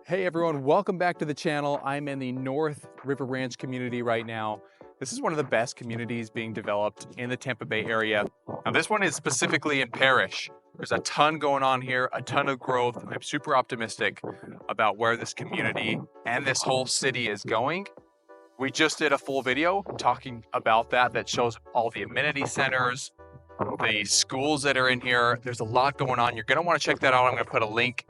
Hey everyone, welcome back to the channel. I'm in the North River Ranch community right now. This is one of the best communities being developed in the Tampa Bay area. Now this one is specifically in Parrish. There's a ton going on here, a ton of growth. I'm super optimistic about where this community and this whole city is going. We just did a full video talking about that shows all the amenity centers, the schools that are in here. There's a lot going on. You're gonna wanna check that out. I'm gonna put a link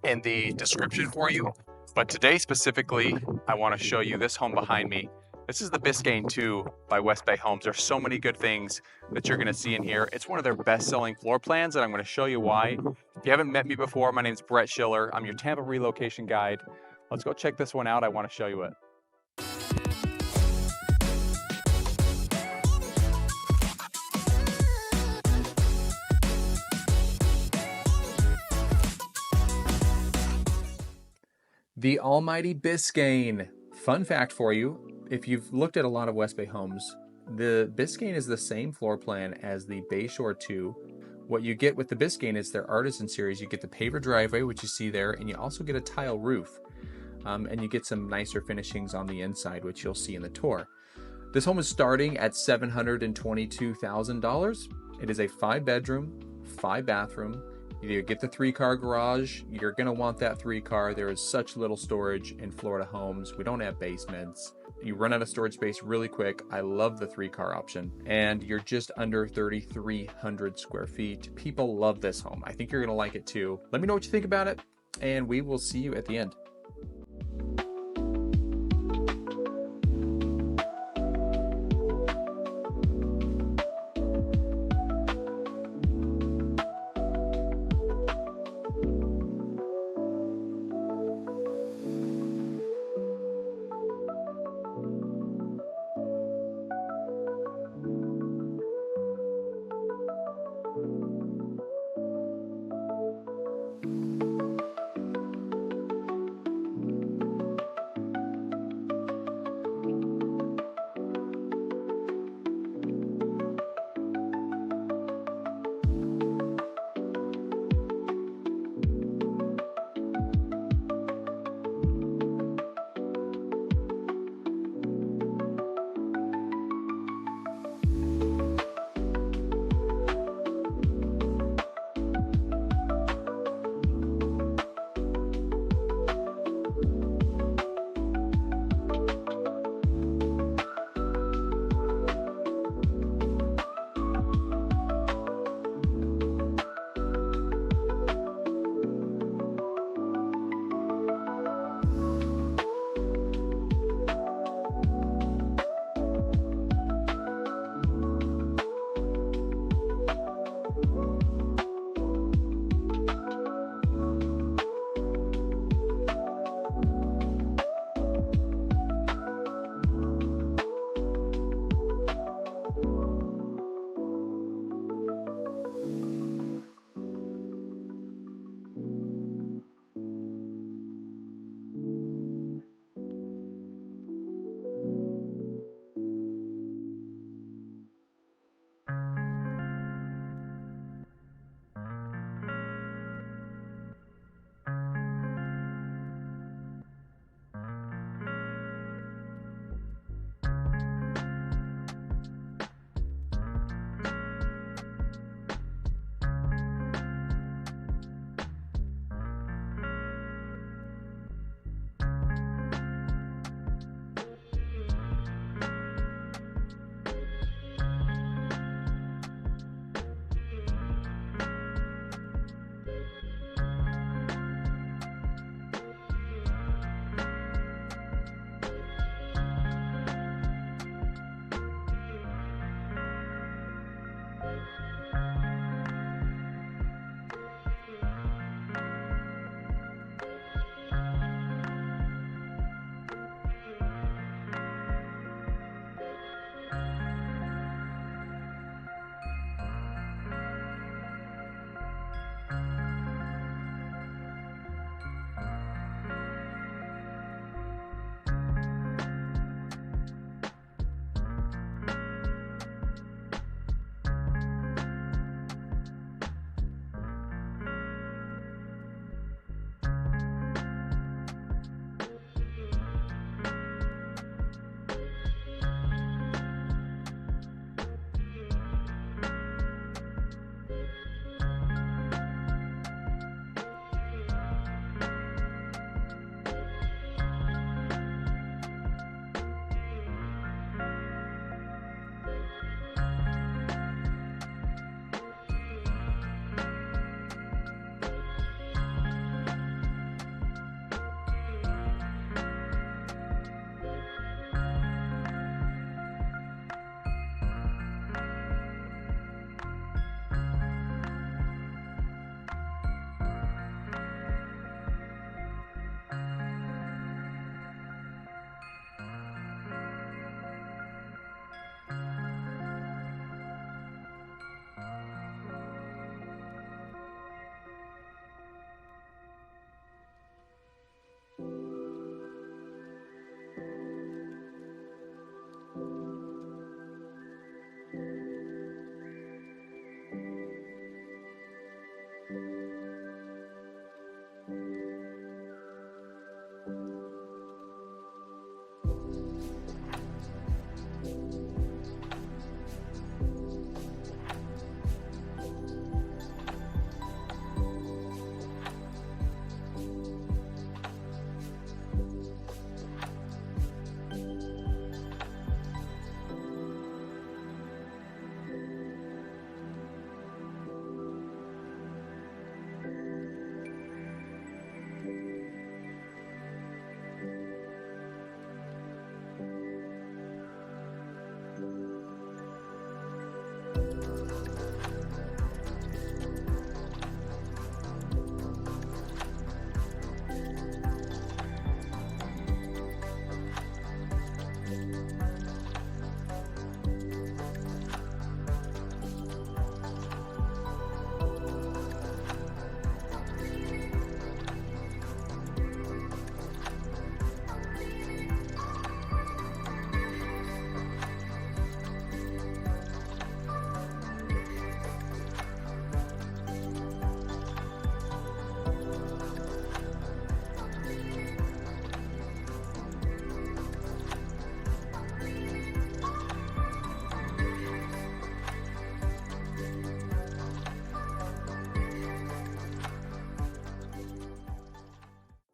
in the description for you. But today specifically, I want to show you this home behind me. This is the Biscayne II by WestBay Homes. There's so many good things that you're going to see in here. It's one of their best-selling floor plans, and I'm going to show you why. If you haven't met me before, my name's Schiller. I'm your Tampa relocation guide. Let's go check this one out. I want to show you it. The almighty Biscayne. Fun fact for you, if you've looked at a lot of WestBay homes, the Biscayne is the same floor plan as the Bayshore 2. What you get with the Biscayne is their Artisan series. You get the paver driveway, which you see there, and you also get a tile roof. And you get some nicer finishings on the inside, which you'll see in the tour. This home is starting at $722,000. It is a 5-bedroom, 5-bathroom. You get the 3-car garage. You're gonna want that 3-car. There is such little storage in Florida homes. We don't have basements. You run out of storage space really quick. I love the 3-car option. And you're just under 3,300 square feet. People love this home. I think you're gonna like it too. Let me know what you think about it, and we will see you at the end.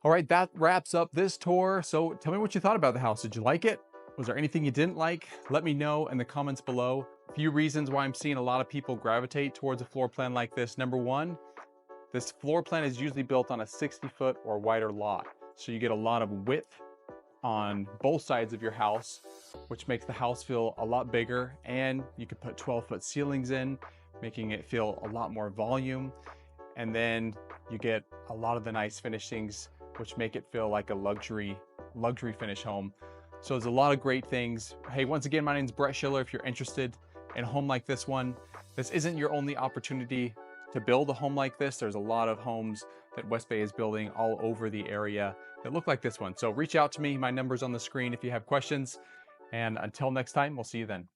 All right, that wraps up this tour. So tell me what you thought about the house. Did you like it? Was there anything you didn't like? Let me know in the comments below. A few reasons why I'm seeing a lot of people gravitate towards a floor plan like this. Number one, this floor plan is usually built on a 60-foot or wider lot. So you get a lot of width on both sides of your house, which makes the house feel a lot bigger, and you could put 12-foot ceilings in, making it feel a lot more volume. And then you get a lot of the nice finishings, which make it feel like a luxury finish home. So there's a lot of great things. Hey, once again, my name is Brett Schiller. If you're interested in a home like this one, this isn't your only opportunity to build a home like this. There's a lot of homes that WestBay is building all over the area that look like this one. So reach out to me. My number's on the screen if you have questions. And until next time, we'll see you then.